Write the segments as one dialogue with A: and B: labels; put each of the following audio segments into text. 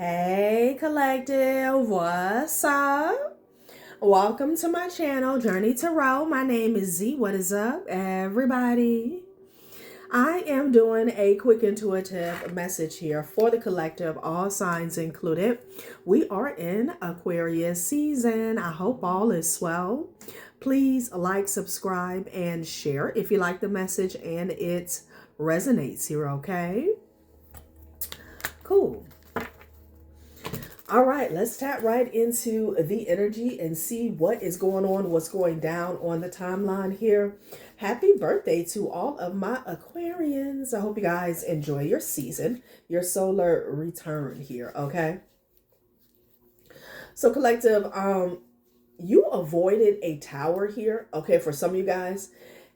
A: Hey collective, what's up? Welcome to my channel, Journey Tarot. My name is Z. What is up, everybody? I am doing a quick intuitive message here for the collective, all signs included. We are in Aquarius season. I hope all is well. Please like, subscribe, and share if you like the message and it resonates here, okay? Cool. All right, let's tap right into the energy and see what is going on, what's going down on the timeline here. Happy birthday to all of my Aquarians. I hope you guys enjoy your season, your solar return here, okay? So collective, you avoided a tower here, okay, for some of you guys.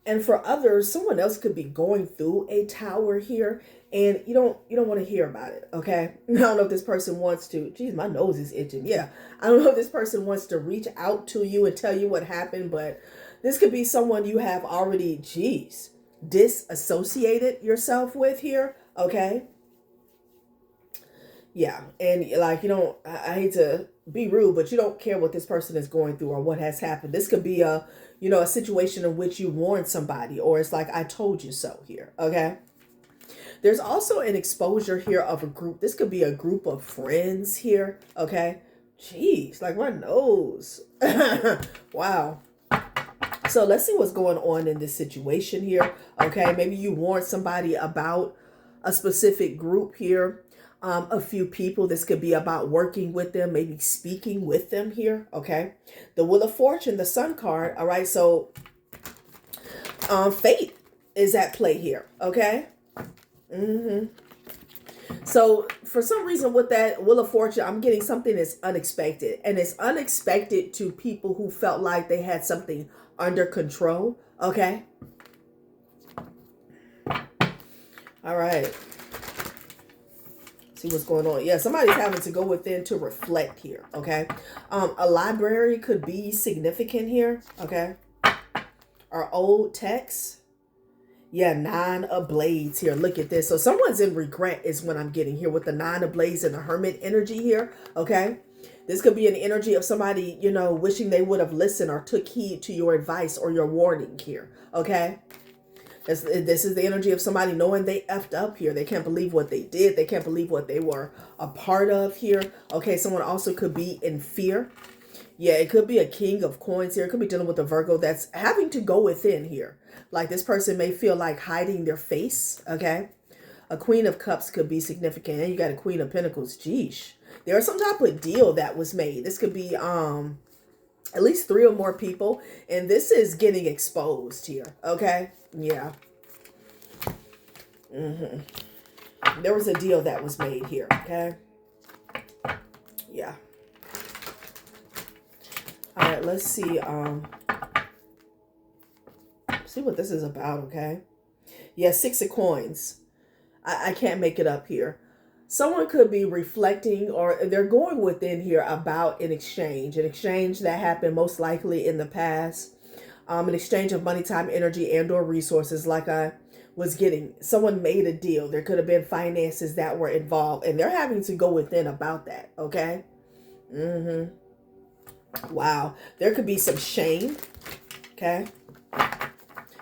A: And for others, someone else could be going through a tower here and you don't want to hear about it, okay? I don't know if this person wants to, geez, my nose is itching. Yeah, I don't know if this person wants to reach out to you and tell you what happened, but this could be someone you have already, geez, disassociated yourself with here, okay? Yeah, and like, I hate to be rude, but you don't care what this person is going through or what has happened. This could be a situation in which you warned somebody, or it's like, I told you so here, okay? There's also an exposure here of a group. This could be a group of friends here, okay? Jeez, like my nose. Wow. So let's see what's going on in this situation here, okay? Maybe you warned somebody about a specific group here. A few people. This could be about working with them, maybe speaking with them here, okay? The Wheel of Fortune, the Sun card, all right? So fate is at play here, okay? So for some reason with that Wheel of Fortune, I'm getting something that's unexpected. And it's unexpected to people who felt like they had something under control, okay? All right. See what's going on. Yeah, somebody's having to go within to reflect here, okay? A library could be significant here, okay? Our old text. Yeah, 9 of Blades here. Look at this. So someone's in regret is what I'm getting here with the 9 of Blades and the Hermit energy here, okay? This could be an energy of somebody, wishing they would have listened or took heed to your advice or your warning here, okay? This is the energy of somebody knowing they effed up here. They can't believe what they did. They can't believe what they were a part of here. Okay, someone also could be in fear. Yeah, it could be a King of Coins here. It could be dealing with a Virgo that's having to go within here. Like this person may feel like hiding their face, okay? A Queen of Cups could be significant. And you got a Queen of Pentacles. Geesh. There's some type of deal that was made. This could be at least 3 or more people. And this is getting exposed here, okay? Yeah. There was a deal that was made here, okay? Yeah. All right, let's see. See what this is about, okay? Yeah, 6 of Coins. I can't make it up here. Someone could be reflecting or they're going within here about an exchange that happened most likely in the past. An exchange of money, time, energy, and or resources like I was getting. Someone made a deal. There could have been finances that were involved and they're having to go within about that, okay? Wow. There could be some shame, okay?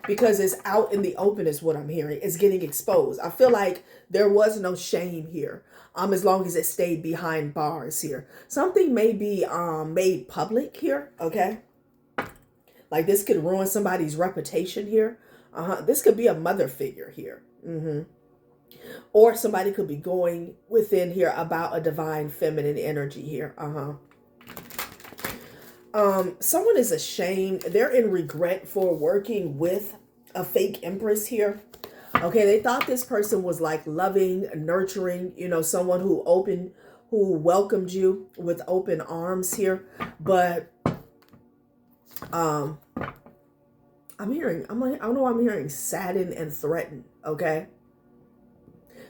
A: Because it's out in the open is what I'm hearing. It's getting exposed. I feel like there was no shame here. As long as it stayed behind bars here. Something may be made public here, okay? Like this could ruin somebody's reputation here. This could be a mother figure here. Or somebody could be going within here about a divine feminine energy here. Someone is ashamed. They're in regret for working with a fake empress here. Okay, they thought this person was like loving, nurturing, someone who welcomed you with open arms here. But I'm hearing, I don't know why I'm hearing saddened and threatened, okay?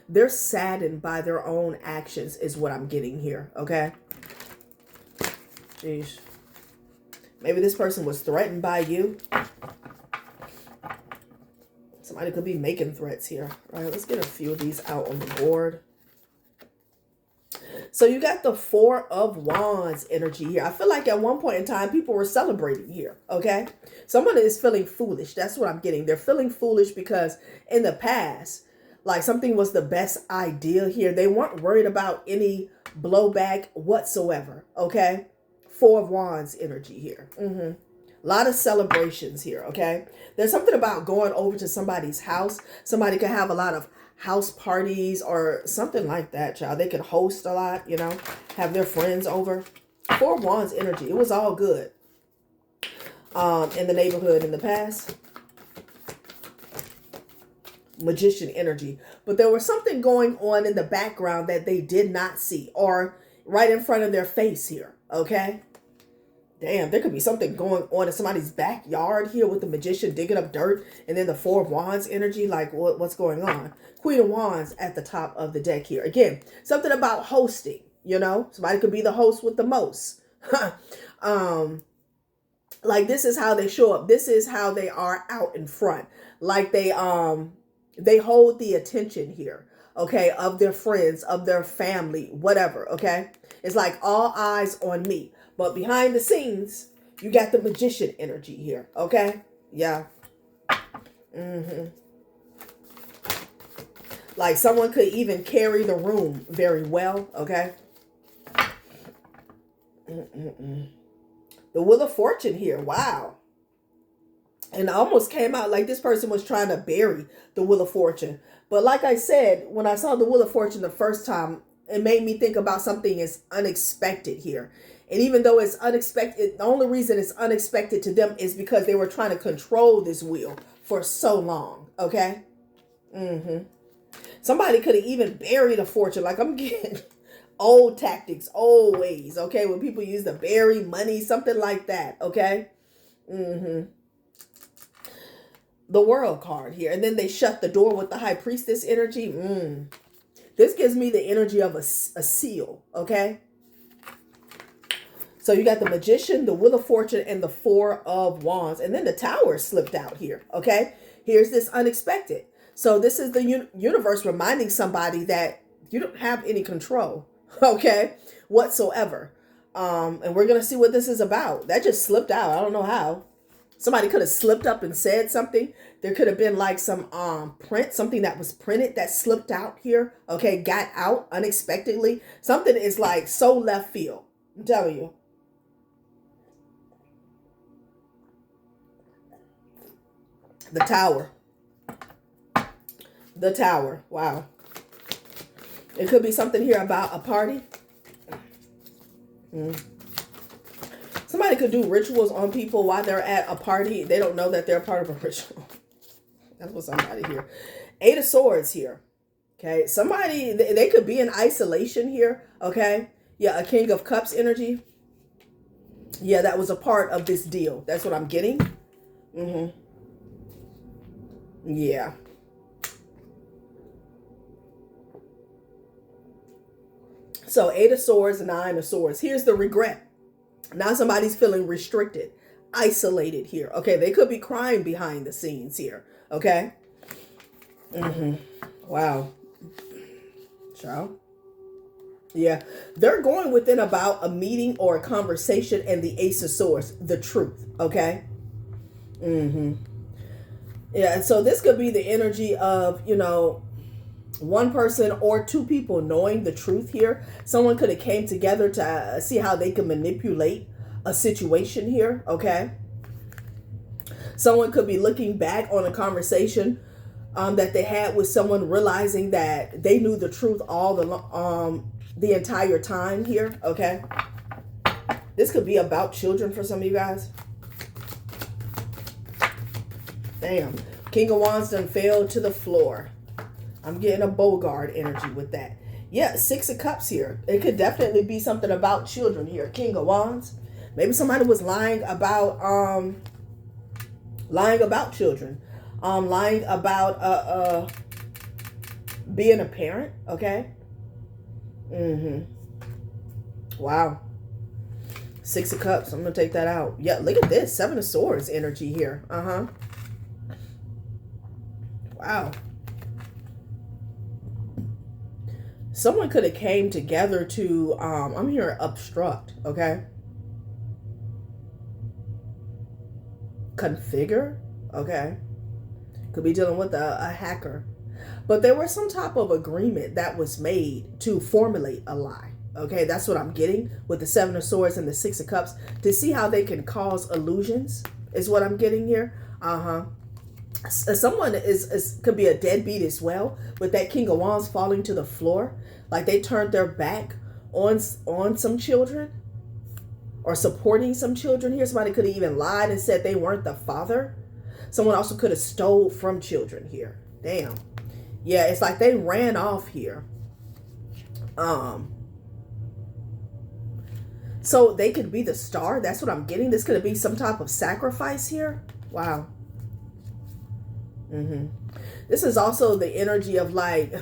A: They're saddened by their own actions is what I'm getting here, okay? Jeez. Maybe this person was threatened by you. Somebody could be making threats here. All right, let's get a few of these out on the board. So you got the Four of Wands energy here. I feel like at one point in time, people were celebrating here, okay? Someone is feeling foolish. That's what I'm getting. They're feeling foolish because in the past, like something was the best idea here. They weren't worried about any blowback whatsoever, okay? Four of Wands energy here. A lot of celebrations here, okay? There's something about going over to somebody's house. Somebody could have a lot of house parties or something like that, child. They could host a lot, you know, have their friends over. Four of Wands energy. It was all good in the neighborhood in the past. Magician energy. But there was something going on in the background that they did not see or right in front of their face here, okay? Damn, there could be something going on in somebody's backyard here with the Magician digging up dirt and then the Four of Wands energy. Like, what's going on? Queen of Wands at the top of the deck here. Again, something about hosting, you know? Somebody could be the host with the most. Like, this is how they show up. This is how they are out in front. Like, they hold the attention here, okay, of their friends, of their family, whatever, okay? It's like all eyes on me. But behind the scenes, you got the Magician energy here, okay? Yeah. Like someone could even carry the room very well, okay? The Wheel of Fortune here, wow. And it almost came out like this person was trying to bury the Wheel of Fortune. But like I said, when I saw the Wheel of Fortune the first time, it made me think about something as unexpected here. And even though it's unexpected, the only reason it's unexpected to them is because they were trying to control this wheel for so long, okay? Somebody could have even buried a fortune. Like, I'm getting old tactics, old ways, okay? When people use to bury money, something like that, okay? The World card here. And then they shut the door with the High Priestess energy. This gives me the energy of a seal, okay? So you got the Magician, the Wheel of Fortune, and the Four of Wands. And then the Tower slipped out here, okay? Here's this unexpected. So this is the universe reminding somebody that you don't have any control, okay, whatsoever. And we're going to see what this is about. That just slipped out. I don't know how. Somebody could have slipped up and said something. There could have been like some print, something that was printed that slipped out here, okay, got out unexpectedly. Something is like so left field. I'm telling you. The Tower. The Tower. Wow. It could be something here about a party. Somebody could do rituals on people while they're at a party. They don't know that they're part of a ritual. That's what somebody here. Eight of Swords here. Okay. Somebody, they could be in isolation here. Okay. Yeah. A King of Cups energy. Yeah. That was a part of this deal. That's what I'm getting. Yeah. So Eight of Swords, Nine of Swords. Here's the regret. Now somebody's feeling restricted, isolated here. Okay, they could be crying behind the scenes here. Okay. Wow. Child. Yeah. They're going within about a meeting or a conversation and the Ace of Swords, the truth. Okay. Yeah, and so this could be the energy of, you know, one person or two people knowing the truth here. Someone could have came together to see how they can manipulate a situation here, okay? Someone could be looking back on a conversation that they had with someone, realizing that they knew the truth all the entire time here, okay? This could be about children for some of you guys. Damn. King of Wands done fell to the floor. I'm getting a Bogart energy with that. Yeah, Six of Cups here. It could definitely be something about children here. King of Wands. Maybe somebody was lying about children. Lying about being a parent, okay? Wow. Six of Cups. I'm gonna take that out. Yeah, look at this. Seven of Swords energy here. Wow. Someone could have came together to, I'm hearing obstruct, okay? Configure, okay? Could be dealing with a hacker. But there was some type of agreement that was made to formulate a lie. Okay, that's what I'm getting with the Seven of Swords and the Six of Cups. To see how they can cause illusions is what I'm getting here. Someone could be a deadbeat as well, with that King of Wands falling to the floor. Like they turned their back on some children or supporting some children here. Somebody could have even lied and said they weren't the father. Someone also could have stole from children here. Damn. Yeah, it's like they ran off here. So they could be the star. That's what I'm getting. This could be some type of sacrifice here. Wow. This is also the energy of like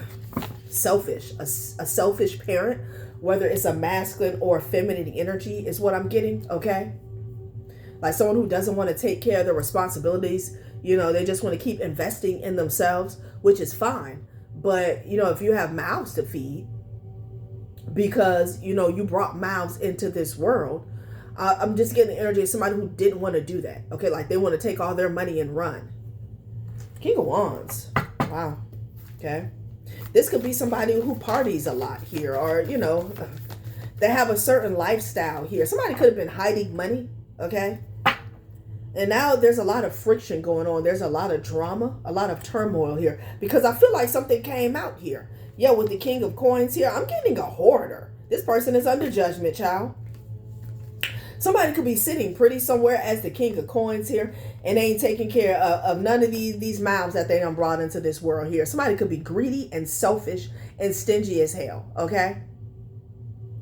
A: selfish, a selfish parent, whether it's a masculine or feminine energy is what I'm getting. Okay. Like someone who doesn't want to take care of their responsibilities. You know, they just want to keep investing in themselves, which is fine. But, you know, if you have mouths to feed, because, you know, you brought mouths into this world, I'm just getting the energy of somebody who didn't want to do that. Okay, like they want to take all their money and run. King of Wands. Wow. Okay. This could be somebody who parties a lot here, or, you know, they have a certain lifestyle here. Somebody could have been hiding money. Okay. And now there's a lot of friction going on. There's a lot of drama, a lot of turmoil here. Because I feel like something came out here. Yeah, with the King of Coins here, I'm getting a hoarder. This person is under judgment, child. Somebody could be sitting pretty somewhere as the King of Coins here, and they ain't taking care of none of these mouths that they done brought into this world here. Somebody could be greedy and selfish and stingy as hell, okay?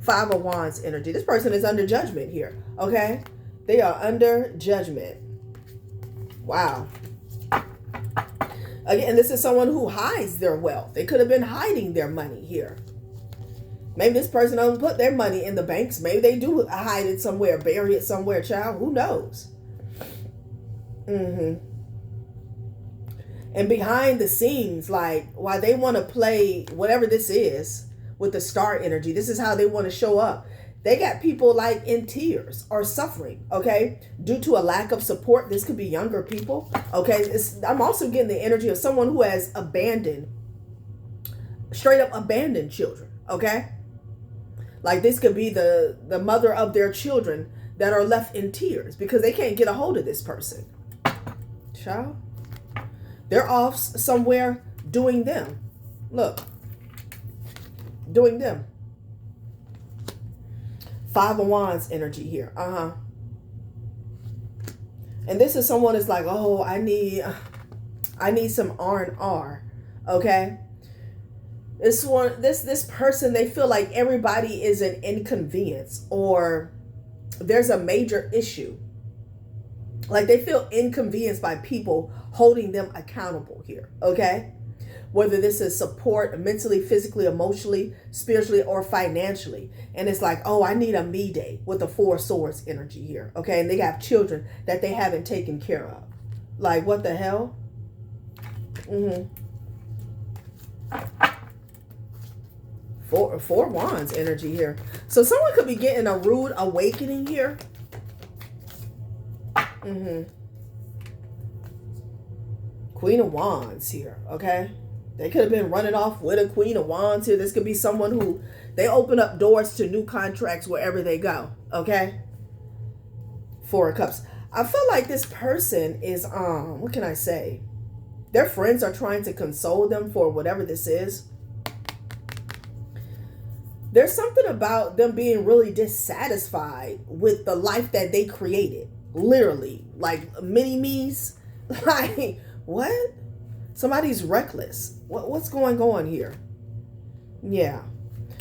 A: Five of Wands energy. This person is under judgment here, okay? They are under judgment. Wow. Again, this is someone who hides their wealth. They could have been hiding their money here. Maybe this person doesn't put their money in the banks. Maybe they do hide it somewhere, bury it somewhere, child. Who knows? And behind the scenes, like, while they want to play whatever this is with the star energy, this is how they want to show up. They got people like in tears or suffering, okay, due to a lack of support. This could be younger people, okay. I'm also getting the energy of someone who has straight up abandoned children, okay. Like this could be the mother of their children that are left in tears because they can't get a hold of this person. Child, they're off somewhere doing them. Look, doing them. Five of Wands energy here. And this is someone that's like, oh, I need some R&R. Okay. This person, they feel like everybody is an inconvenience, or there's a major issue. Like they feel inconvenienced by people holding them accountable here. Okay. Whether this is support mentally, physically, emotionally, spiritually, or financially. And it's like, oh, I need a me day with the Four of Swords energy here. Okay. And they have children that they haven't taken care of. Like, what the hell? Four Wands energy here. So someone could be getting a rude awakening here. Queen of Wands here. Okay. They could have been running off with a Queen of Wands here. This could be someone who, they open up doors to new contracts wherever they go. Okay. Four of Cups. I feel like this person is, what can I say? Their friends are trying to console them for whatever this is. There's something about them being really dissatisfied with the life that they created. Literally. Like mini-me's. Like, what? Somebody's reckless. What's going on here? Yeah.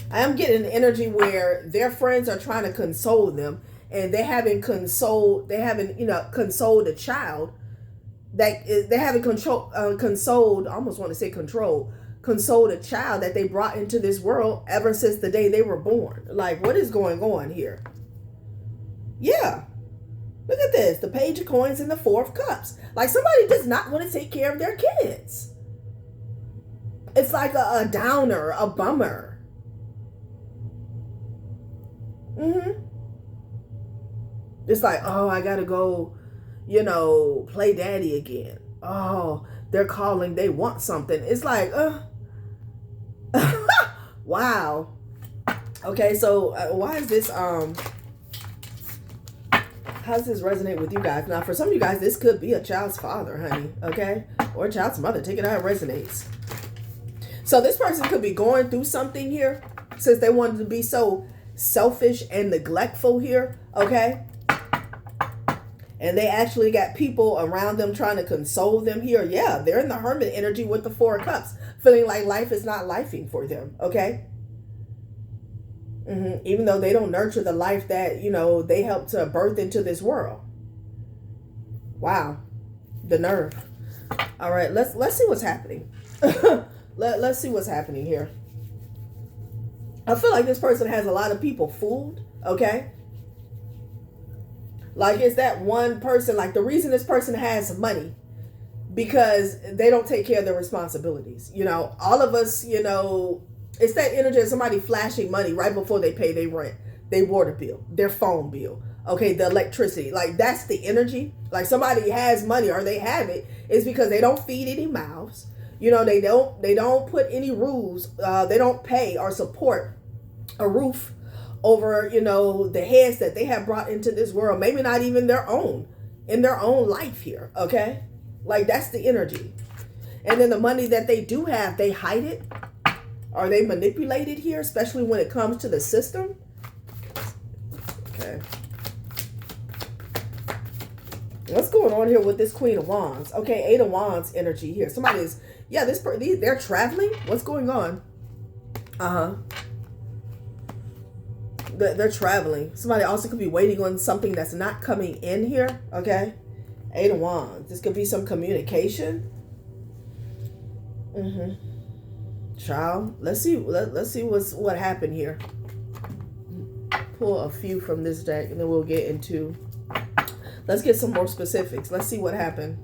A: I am getting an energy where their friends are trying to console them, and they haven't consoled a child that they haven't consoled, I almost want to say consoled a child that they brought into this world ever since the day they were born. Like, what is going on here? Yeah. Look at this. The Page of Coins and the Four of Cups. Like, somebody does not want to take care of their kids. It's like a downer, a bummer. Mm-hmm. It's like, oh, I gotta go, you know, play daddy again. Oh, they're calling, they want something. It's like, wow. Okay, so why is this, how does this resonate with you guys? Now, for some of you guys, this could be a child's father, honey, okay? Or a child's mother. Take it how it resonates. So this person could be going through something here, since they wanted to be so selfish and neglectful here, okay? And they actually got people around them trying to console them here. Yeah, they're in the hermit energy with the 4 of Cups, feeling like life is not lifing for them, okay? Even though they don't nurture the life that, you know, they helped to birth into this world. Wow, the nerve. All right, let's see what's happening. Let's see what's happening here. I feel like this person has a lot of people fooled, okay? Like, it's that one person, like the reason this person has money, because they don't take care of their responsibilities. You know, all of us, you know, it's that energy of somebody flashing money right before they pay their rent, their water bill, their phone bill, okay, the electricity. Like, that's the energy. Like, somebody has money, or they have it, is because they don't feed any mouths. You know, they don't put any rules. They don't pay or support a roof over, you know, the heads that they have brought into this world. Maybe not even their own, in their own life here, okay? Like, that's the energy. And then the money that they do have, they hide it, or they manipulate it here, especially when it comes to the system. Okay. What's going on here with this Queen of Wands? Okay, 8 of Wands energy here. Somebody is, yeah, they're traveling. What's going on? They're traveling. Somebody also could be waiting on something that's not coming in here. Okay, 8 of Wands. This could be some communication. Child, let's see what happened here. Pull a few from this deck, and then we'll get into. Let's get some more specifics. Let's see what happened.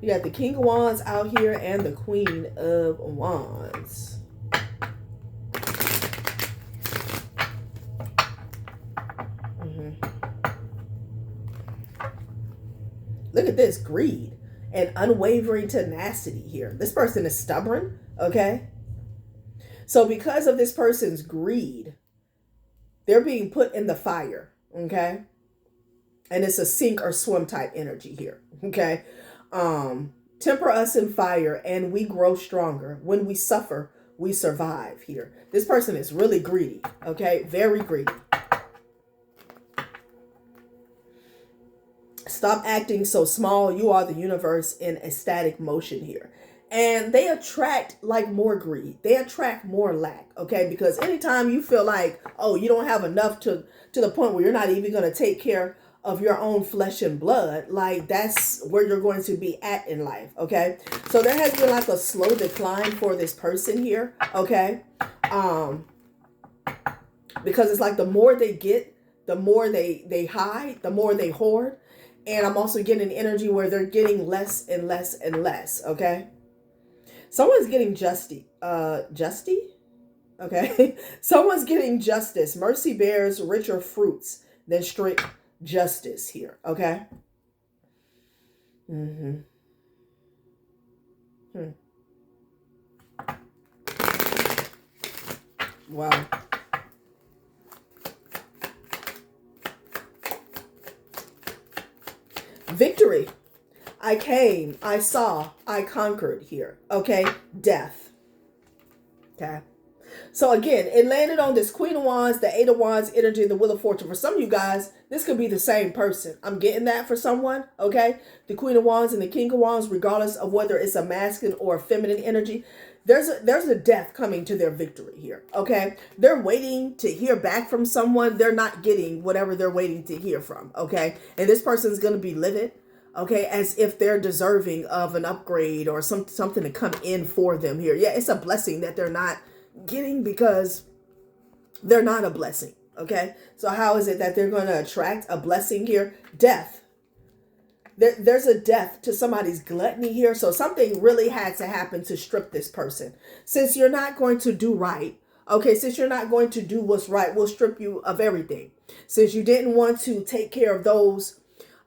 A: You got the King of Wands out here and the Queen of Wands. Look at this, greed and unwavering tenacity here. This person is stubborn, okay? So because of this person's greed, they're being put in the fire, okay? And it's a sink or swim type energy here, okay? Temper us in fire and we grow stronger. When we suffer, we survive here. This person is really greedy, okay? Very greedy. Stop acting so small. You are the universe in ecstatic motion here. And they attract like more greed. They attract more lack, okay? Because anytime you feel like, oh, you don't have enough to the point where you're not even going to take care of your own flesh and blood, like that's where you're going to be at in life, okay? So there has been like a slow decline for this person here, okay? Because it's like the more they get, the more they hide, the more they hoard. And I'm also getting energy where they're getting less and less and less, okay? Someone's getting justy. Okay? Someone's getting justice. Mercy bears richer fruits than strict justice here, okay? Wow. Victory. I came, I saw, I conquered here. Okay? Death. Okay? So again, it landed on this Queen of Wands, the 8 of Wands energy, and the Wheel of Fortune. For some of you guys, this could be the same person. I'm getting that for someone, okay? The Queen of Wands and the King of Wands, regardless of whether it's a masculine or a feminine energy, there's a death coming to their victory here, okay? They're waiting to hear back from someone. They're not getting whatever they're waiting to hear from, okay? And this person's going to be livid, okay, as if they're deserving of an upgrade or something to come in for them here. Yeah, it's a blessing that they're not getting because they're not a blessing, okay? So how is it that they're going to attract a blessing here? Death. There's a death to somebody's gluttony here. So something really had to happen to strip this person. Since you're not going to do right, okay, since you're not going to do what's right, we'll strip you of everything. Since you didn't want to take care of those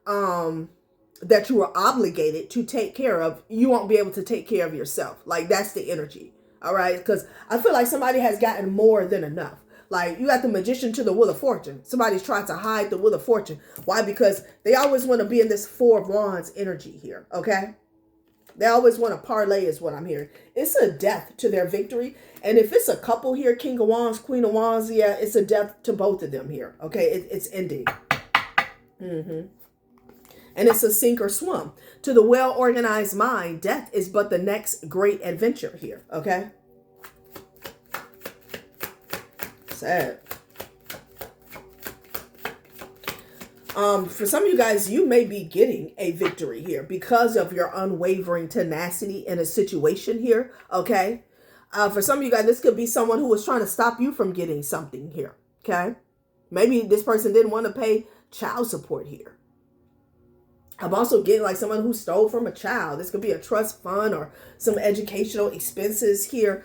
A: that you were obligated to take care of, you won't be able to take care of yourself. Like, that's the energy. All right. Because I feel like somebody has gotten more than enough. Like, you got the Magician to the Wheel of Fortune. Somebody's trying to hide the Wheel of Fortune. Why? Because they always want to be in this Four of Wands energy here. Okay. They always want to parlay is what I'm hearing. It's a death to their victory. And if it's a couple here, King of Wands, Queen of Wands, yeah, it's a death to both of them here. Okay. It's ending. And it's a sink or swim. To the well-organized mind, death is but the next great adventure here. Okay. Sad. For some of you guys, you may be getting a victory here because of your unwavering tenacity in a situation here. Okay. For some of you guys, this could be someone who was trying to stop you from getting something here. Okay. Maybe this person didn't want to pay child support here. I'm also getting like someone who stole from a child. This could be a trust fund or some educational expenses here.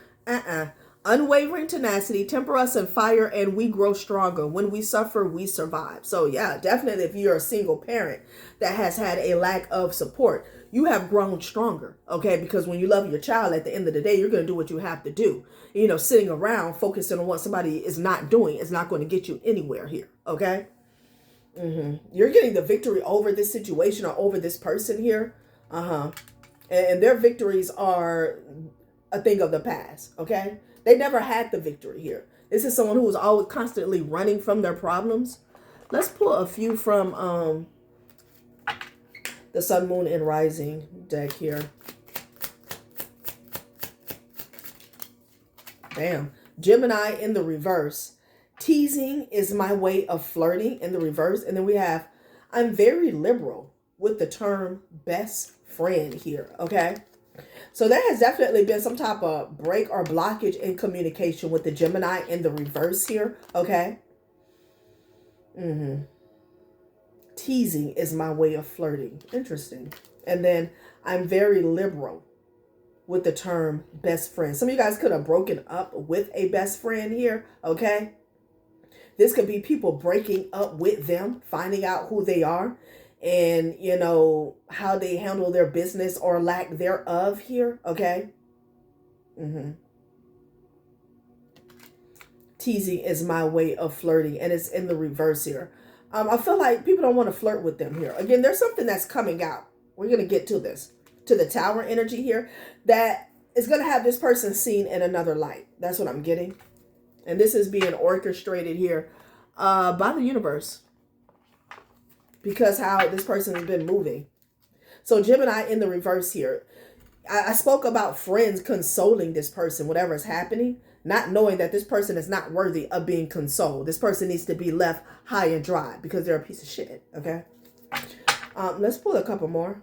A: Unwavering tenacity, temper us in fire, and we grow stronger. When we suffer, we survive. So yeah, definitely if you're a single parent that has had a lack of support, you have grown stronger, okay? Because when you love your child, at the end of the day, you're going to do what you have to do. You know, sitting around focusing on what somebody is not doing is not going to get you anywhere here, okay? You're getting the victory over this situation or over this person here. And their victories are a thing of the past, okay? They never had the victory here. This is someone who was always constantly running from their problems. Let's pull a few from the Sun, Moon, and Rising deck here. Bam. Gemini in the reverse. Teasing is my way of flirting in the reverse. And then we have, I'm very liberal with the term best friend here. Okay. So there has definitely been some type of break or blockage in communication with the Gemini in the reverse here. Okay. Teasing is my way of flirting. Interesting. And then I'm very liberal with the term best friend. Some of you guys could have broken up with a best friend here. Okay. This could be people breaking up with them, finding out who they are and, you know, how they handle their business or lack thereof here. Okay. Teasing is my way of flirting, and it's in the reverse here. I feel like people don't want to flirt with them here. Again, there's something that's coming out. We're going to get to this, to the Tower energy here, that is going to have this person seen in another light. That's what I'm getting. And this is being orchestrated here by the universe because how this person has been moving. So Gemini in the reverse here. I spoke about friends consoling this person, whatever is happening, not knowing that this person is not worthy of being consoled. This person needs to be left high and dry because they're a piece of shit. Okay. Let's pull a couple more.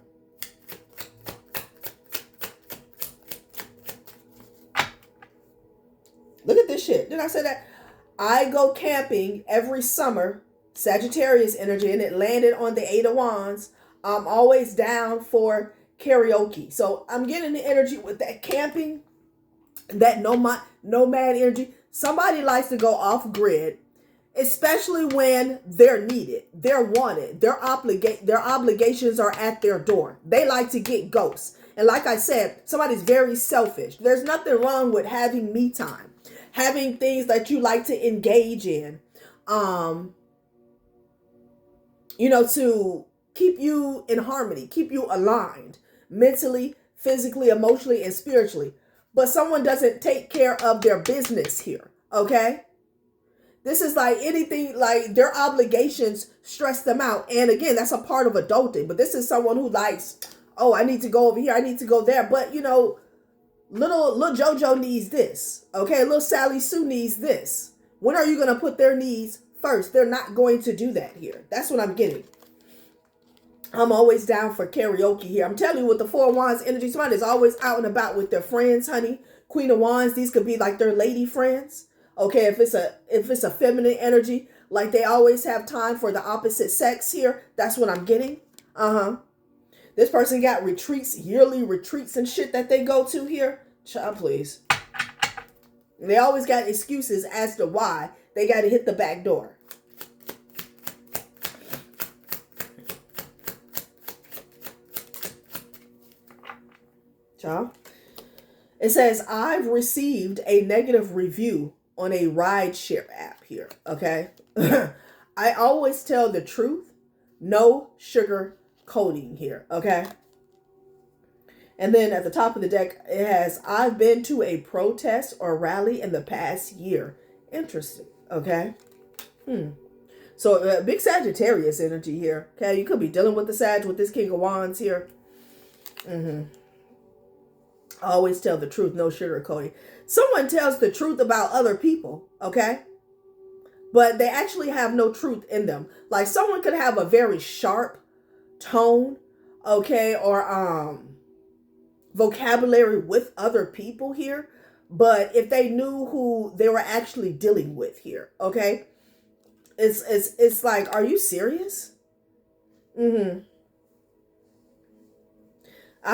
A: Look at this shit. Did I say that? I go camping every summer, Sagittarius energy, and it landed on the 8 of Wands. I'm always down for karaoke. So I'm getting the energy with that camping, that nomad energy. Somebody likes to go off grid, especially when they're needed, they're wanted, their obligations are at their door. They like to get ghosts. And like I said, somebody's very selfish. There's nothing wrong with having me time. Having things that you like to engage in, you know, to keep you in harmony, keep you aligned mentally, physically, emotionally, and spiritually. But someone doesn't take care of their business here, okay? This is like anything, like their obligations stress them out. And again, that's a part of adulting. But this is someone who likes, oh, I need to go over here, I need to go there. But, you know, Little JoJo needs this. Okay, little Sally Sue needs this. When are you going to put their needs first? They're not going to do that here. That's what I'm getting. I'm always down for karaoke here. I'm telling you, with the 4 of Wands energy, somebody's always out and about with their friends, honey. Queen of Wands, these could be like their lady friends. Okay, if it's a feminine energy, like they always have time for the opposite sex here. That's what I'm getting. This person got retreats, yearly retreats and shit that they go to here. Child, please. They always got excuses as to why they got to hit the back door. Child. It says, I've received a negative review on a rideshare app here. Okay. I always tell the truth. No sugar coating here. Okay. And then at the top of the deck, it has, I've been to a protest or rally in the past year. Interesting. Okay. So big Sagittarius energy here. Okay. You could be dealing with the Sag with this King of Wands here. Always tell the truth. No sugarcoating. Someone tells the truth about other people. Okay. But they actually have no truth in them. Like someone could have a very sharp tone. Okay. Or, vocabulary with other people here, but if they knew who they were actually dealing with here, okay, it's like, are you serious? I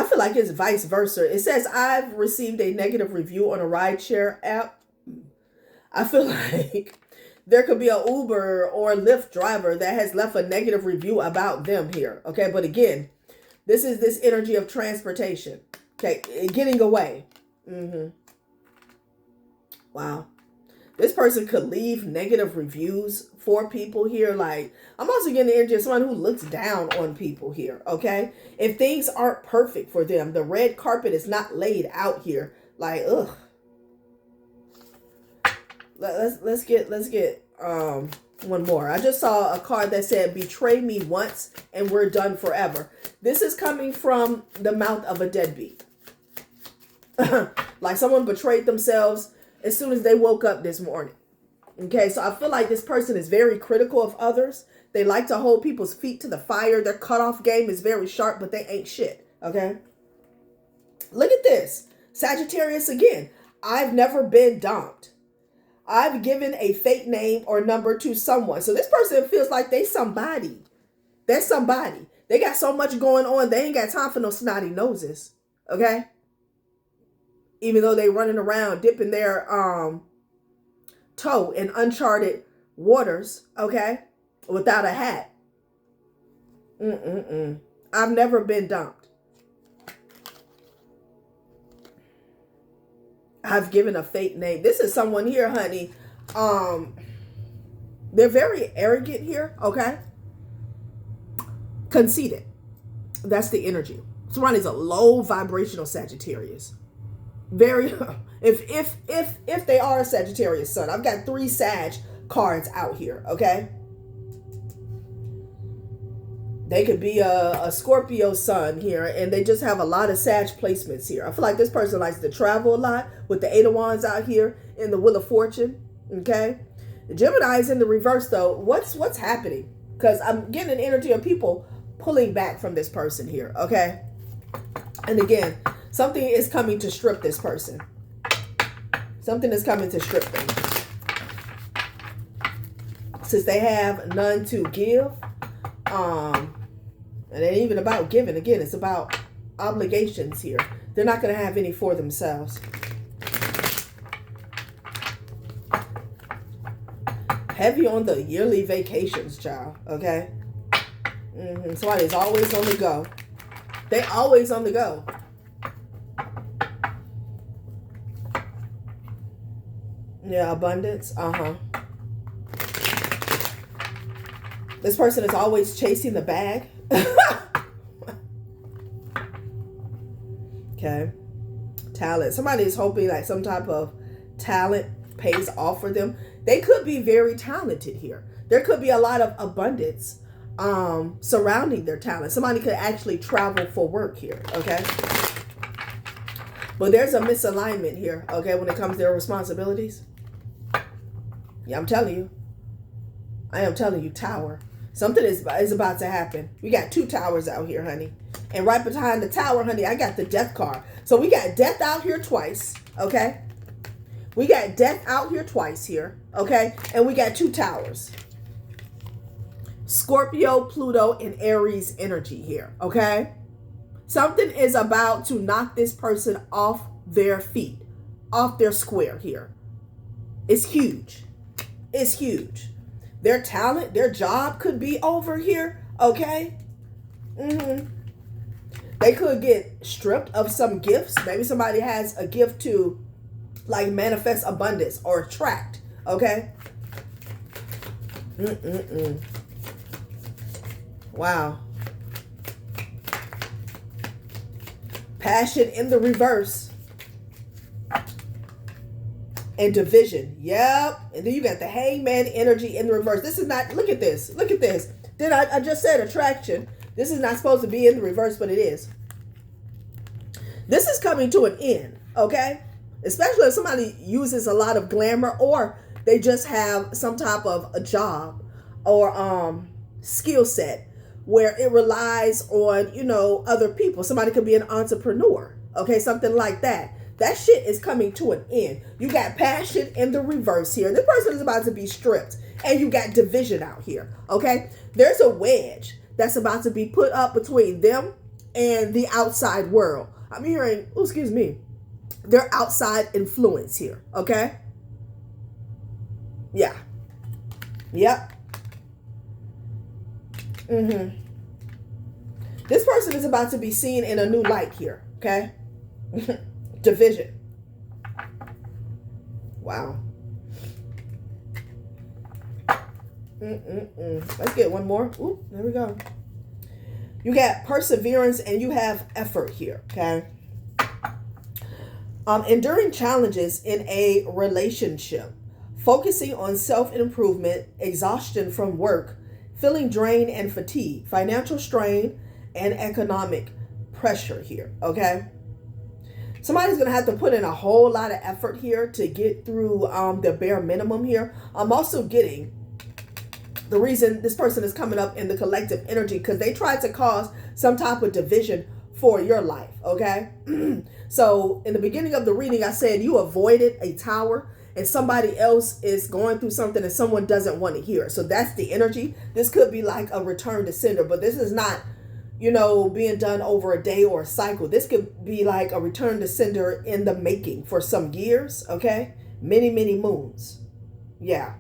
A: feel like it's vice versa. It says, I've received a negative review on a rideshare app. I feel like there could be an Uber or Lyft driver that has left a negative review about them here, okay? But again, this is this energy of transportation. Okay, getting away. Wow. This person could leave negative reviews for people here. Like, I'm also getting the energy of someone who looks down on people here, okay? If things aren't perfect for them, the red carpet is not laid out here. Like, ugh. Let's get one more. I just saw a card that said, betray me once and we're done forever. This is coming from the mouth of a deadbeat. Like someone betrayed themselves as soon as they woke up this morning. Okay, so I feel like this person is very critical of others. They like to hold people's feet to the fire. Their cutoff game is very sharp, but they ain't shit. Okay, look at this. Sagittarius again. I've never been dumped. I've given a fake name or number to someone. So this person feels like they somebody. They're somebody. They got so much going on. They ain't got time for no snotty noses. Okay. Even though they running around dipping their toe in uncharted waters, okay, without a hat. I've never been dumped. I've given a fake name. This is someone here, honey. They're very arrogant here, okay? Conceited. That's the energy. Someone is a low vibrational Sagittarius. Very, if they are a Sagittarius sun. I've got 3 Sag cards out here, okay? They could be a Scorpio sun here, and they just have a lot of Sag placements here. I feel like this person likes to travel a lot with the 8 of Wands out here in the Wheel of Fortune, okay? The Gemini is in the reverse, though. What's happening? Because I'm getting an energy of people pulling back from this person here, okay? And again, something is coming to strip this person. Something is coming to strip them. Since they have none to give, and it ain't even about giving. Again, it's about obligations here. They're not going to have any for themselves. Heavy on the yearly vacations, child. Okay? Somebody's always on the go. They always on the go. Yeah, abundance. This person is always chasing the bag. Okay. Talent. Somebody is hoping like some type of talent pays off for them. They could be very talented here. There could be a lot of abundance surrounding their talent. Somebody could actually travel for work here. Okay. But there's a misalignment here. Okay. When it comes to their responsibilities. Yeah, I'm telling you. I am telling you, tower. Something is about to happen. We got 2 towers out here, honey. And right behind the tower, honey, I got the death card. So we got death out here twice, okay? We got death out here twice here, okay? And we got 2 towers. Scorpio, Pluto, and Aries energy here, okay? Something is about to knock this person off their feet, off their square here. It's huge. It's huge. Their talent, their job could be over here, okay? They could get stripped of some gifts. Maybe somebody has a gift to like manifest abundance or attract, okay? Wow. Passion in the reverse. And division. Yep. And then you got the hangman energy in the reverse. This is not, look at this. Look at this. Then I just said attraction. This is not supposed to be in the reverse, but it is. This is coming to an end, okay? Especially if somebody uses a lot of glamour, or they just have some type of a job or skill set where it relies on, you know, other people. Somebody could be an entrepreneur, okay? Something like that. That shit is coming to an end. You got passion in the reverse here. This person is about to be stripped. And you got division out here, okay? There's a wedge that's about to be put up between them and the outside world. I'm hearing, oh, excuse me, their outside influence here, okay? Yeah. Yep. This person is about to be seen in a new light here, okay? Division. Wow. Let's get one more. Ooh, there we go. You got perseverance and you have effort here, okay? Enduring challenges in a relationship, focusing on self-improvement, exhaustion from work, feeling drained and fatigue, financial strain, and economic pressure here, okay? Somebody's going to have to put in a whole lot of effort here to get through the bare minimum here. I'm also getting the reason this person is coming up in the collective energy because they tried to cause some type of division for your life, okay? So in the beginning of the reading, I said you avoided a tower and somebody else is going through something and someone doesn't want to hear it. So that's the energy. This could be like a return to sender, but this is not, you know, being done over a day or a cycle. This could be like a return to sender in the making for some years, okay? Many, many moons. Yeah.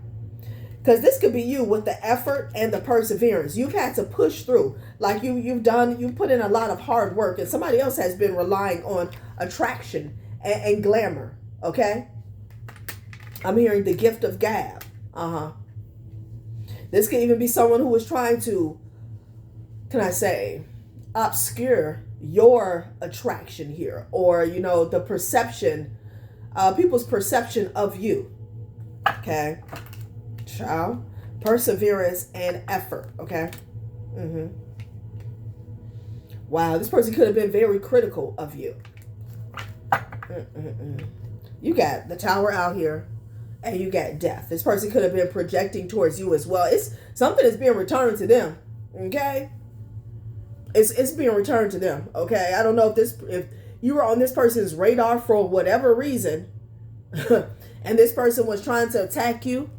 A: Because this could be you with the effort and the perseverance. You've had to push through. Like you've put in a lot of hard work, and somebody else has been relying on attraction and glamour, okay? I'm hearing the gift of gab. This could even be someone who is trying to, can I say, obscure your attraction here, or, you know, the perception, people's perception of you, okay? Child, perseverance and effort, okay? Wow, this person could have been very critical of you. You got the tower out here, and you got death. This person could have been projecting towards you as well. It's something that's being returned to them, okay? It's being returned to them, okay? I don't know if you were on this person's radar for whatever reason, and this person was trying to attack you.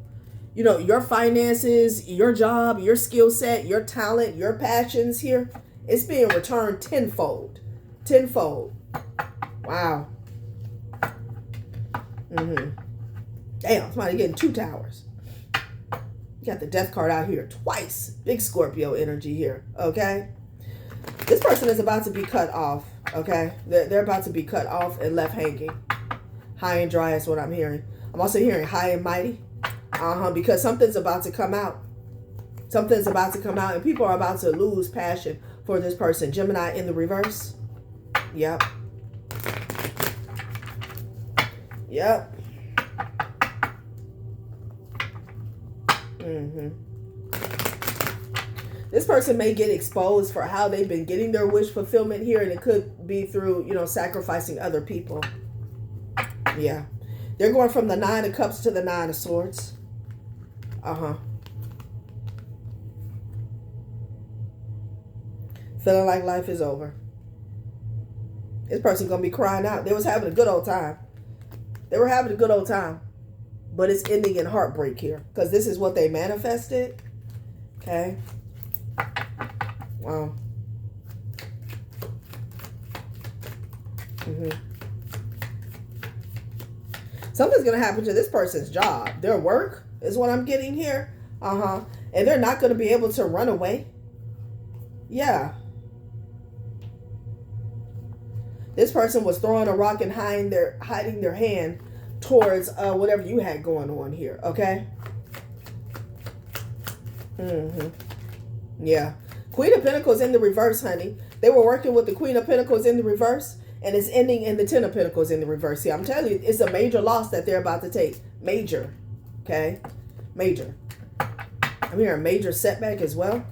A: You know, your finances, your job, your skill set, your talent, your passions here, it's being returned tenfold. Tenfold. Wow. Damn, somebody getting 2 towers. You got the death card out here twice. Big Scorpio energy here, okay? This person is about to be cut off, okay? They're about to be cut off and left hanging. High and dry is what I'm hearing. I'm also hearing high and mighty. Because something's about to come out. Something's about to come out, and people are about to lose passion for this person. Gemini in the reverse. Yep. Yep. This person may get exposed for how they've been getting their wish fulfillment here, and it could be through, you know, sacrificing other people. Yeah. They're going from the 9 of Cups to the 9 of Swords. Feeling like life is over. This person's going to be crying out. They was having a good old time. They were having a good old time. But it's ending in heartbreak here. Because this is what they manifested. Okay. Wow. Something's going to happen to this person's job. Their work is what I'm getting here. And they're not going to be able to run away. Yeah. This person was throwing a rock and hiding their hand towards whatever you had going on here. Okay. Yeah. Queen of Pentacles in the reverse, honey. They were working with the Queen of Pentacles in the reverse. And it's ending in the Ten of Pentacles in the reverse. See, I'm telling you, it's a major loss that they're about to take. Major. Okay? Major. I'm hearing a major setback as well.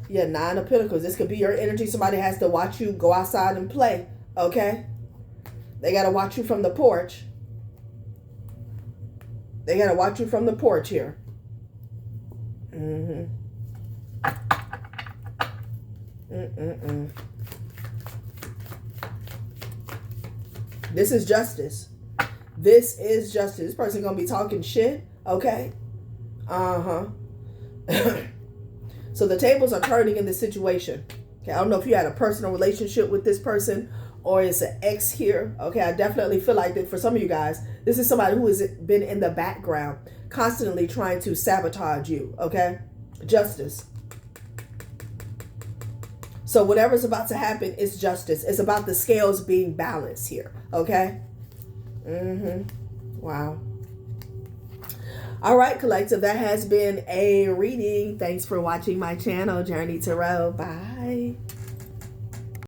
A: Yeah, Nine of Pentacles. This could be your energy. Somebody has to watch you go outside and play. Okay? They got to watch you from the porch. They got to watch you from the porch here. This is justice. This is justice. This person gonna be talking shit. Okay. So the tables are turning in this situation. Okay. I don't know if you had a personal relationship with this person or it's an ex here. Okay. I definitely feel like that for some of you guys, this is somebody who has been in the background constantly trying to sabotage you. Okay. Justice. So whatever's about to happen is justice. It's about the scales being balanced here. Okay? Wow. All right, collective. That has been a reading. Thanks for watching my channel, Journey Tarot. Bye.